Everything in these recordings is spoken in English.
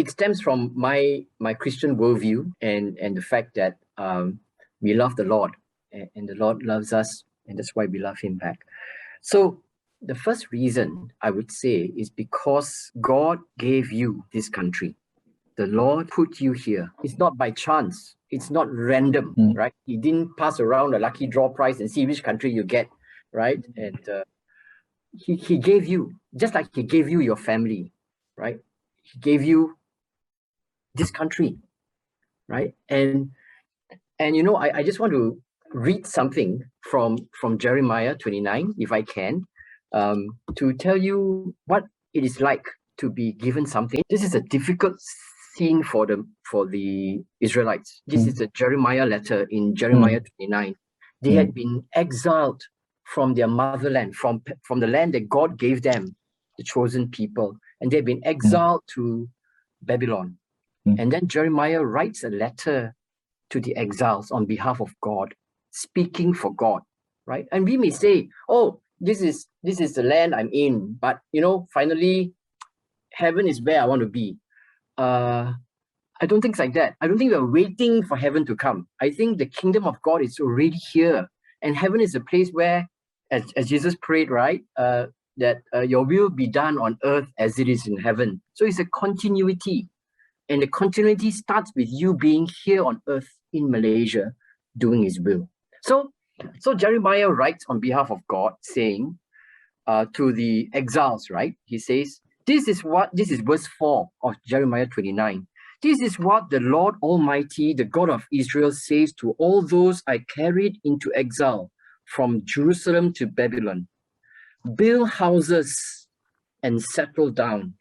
it stems from my Christian worldview and the fact that we love the Lord, and the Lord loves us, and that's why we love him back. So the first reason I would say is because God gave you this country. The Lord put you here. It's not by chance. It's not random, right? He didn't pass around a lucky draw prize and see which country you get, right? And he gave you, just like he gave you your family, right? He gave you this country, right? And you know, I just want to read something from Jeremiah 29, if I can, to tell you what it is like to be given something. This is a difficult scene for the Israelites. This is a Jeremiah letter in Jeremiah 29. They had been exiled from their motherland, from the land that God gave them, the chosen people, and they've been exiled to Babylon. And then Jeremiah writes a letter to the exiles on behalf of God, speaking for God, right? And we may say, oh, this is the land I'm in, but you know, finally, heaven is where I want to be. I don't think it's like that. I don't think we're waiting for heaven to come. I think the kingdom of God is already here, and heaven is a place where, as Jesus prayed, right, that your will be done on earth as it is in heaven. So it's a continuity, and the continuity starts with you being here on earth in Malaysia, doing his will. So Jeremiah writes on behalf of God, saying to the exiles, right? He says, this is verse 4 of Jeremiah 29. This is what the Lord Almighty, the God of Israel, says to all those I carried into exile from Jerusalem to Babylon. Build houses and settle down.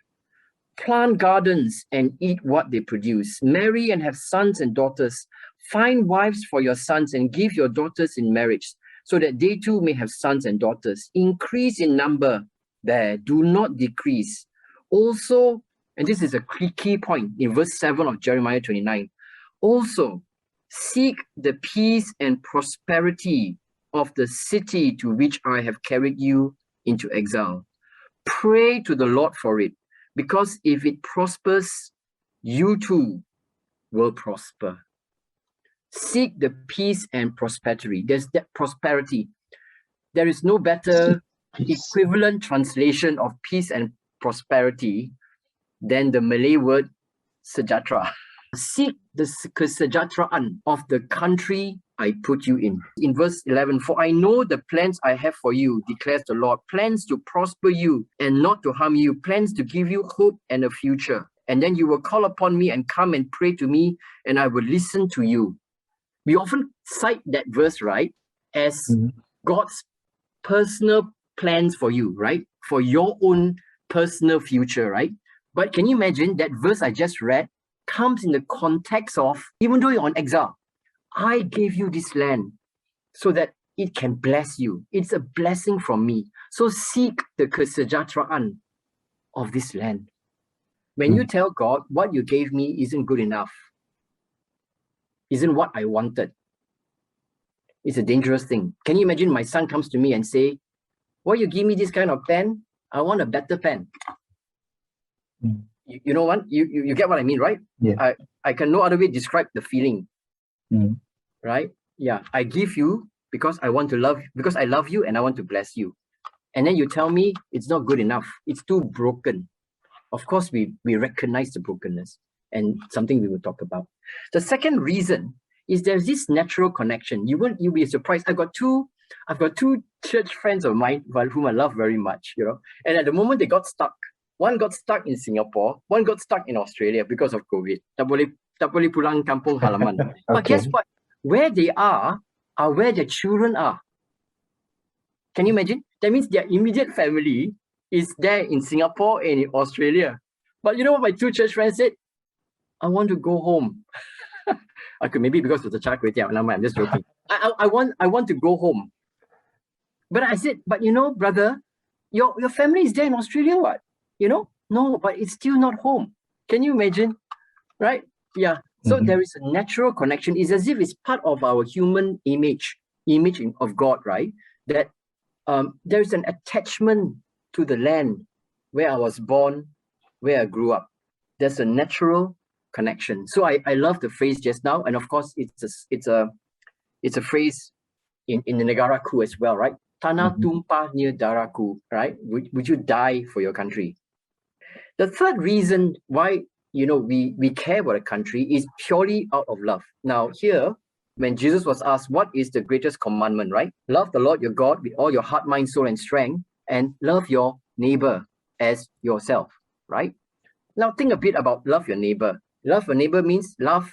Plant gardens and eat what they produce. Marry and have sons and daughters. Find wives for your sons and give your daughters in marriage, so that they too may have sons and daughters. Increase in number there, do not decrease. Also, and this is a key point in verse 7 of Jeremiah 29, also seek the peace and prosperity of the city to which I have carried you into exile. Pray to the Lord for it, because if it prospers, you too will prosper. Seek the peace and prosperity. There's that prosperity. There is no better equivalent translation of peace and prosperity than the Malay word sejahtera. Seek the kesejahteraan of the country I put you in. In verse 11, for I know the plans I have for you, declares the Lord, plans to prosper you and not to harm you, plans to give you hope and a future. And then you will call upon me and come and pray to me, and I will listen to you. We often cite that verse, right, as God's personal plans for you, right? For your own personal future, right? But can you imagine that verse I just read comes in the context of, even though you're on exile, I gave you this land so that it can bless you. It's a blessing from me. So seek the kesejahteraan of this land. When you tell God, what you gave me isn't good enough, isn't what I wanted, it's a dangerous thing. Can you imagine my son comes to me and say, well, you give me this kind of pen, I want a better pen. You know what? You get what I mean, right? Yeah. I can no other way describe the feeling. Right? Yeah. I give you because I want to love, because I love you and I want to bless you. And then you tell me it's not good enough. It's too broken. Of course, we recognize the brokenness, and something we will talk about. The second reason is there's this natural connection. You'll be surprised. I've got two church friends of mine whom I love very much, you know. And at the moment they got stuck. One got stuck in Singapore, one got stuck in Australia because of COVID. Tak boleh pulang kampung halaman. Okay. But guess what? Where they are where their children are. Can you imagine? That means their immediate family is there in Singapore and in Australia. But you know what my two church friends said? I want to go home. Okay, maybe because of the char kway teow. I'm just joking. I want to go home. But I said, but you know, brother, your family is there in Australia, what? You know? No, but it's still not home. Can you imagine? Right? Yeah. So there is a natural connection. It's as if it's part of our human image of God, right? That there's an attachment to the land where I was born, where I grew up. there's a natural connection. So I love the phrase just now, and of course it's a phrase in the Negaraku as well, right? Tanah tumpah near daraku, right? Would you die for your country? The third reason why we care about a country is purely out of love. Now here, when Jesus was asked, what is the greatest commandment, right? Love the Lord your God with all your heart, mind, soul, and strength, and love your neighbor as yourself, right? Now think a bit about love your neighbor. Love your neighbor means love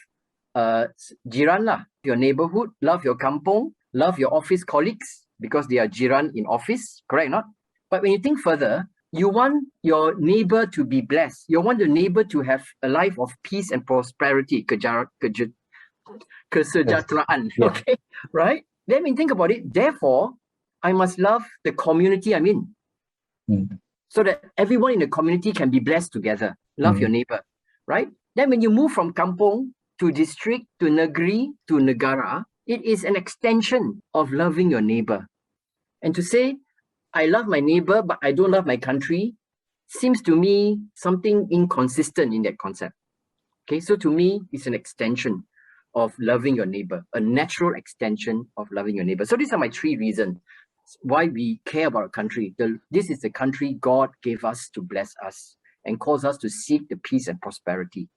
jiran lah, your neighborhood, love your kampong, love your office colleagues because they are jiran in office, correct or not? But when you think further, you want your neighbor to be blessed. You want your neighbor to have a life of peace and prosperity, kesejahteraan, Yeah. okay, right? Then when you think about it, therefore, I must love the community I'm in. So that everyone in the community can be blessed together. Love your neighbor, right? Then when you move from kampong to district to negeri to negara, it is an extension of loving your neighbor. And to say, I love my neighbor, but I don't love my country, seems to me something inconsistent in that concept. Okay, so to me, it's an extension of loving your neighbor, a natural extension of loving your neighbor. So these are my three reasons why we care about our country. This is the country God gave us to bless us and calls us to seek the peace and prosperity.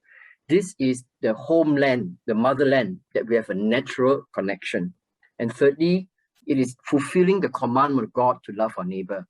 This is the homeland, the motherland, that we have a natural connection. And thirdly, it is fulfilling the commandment of God to love our neighbor.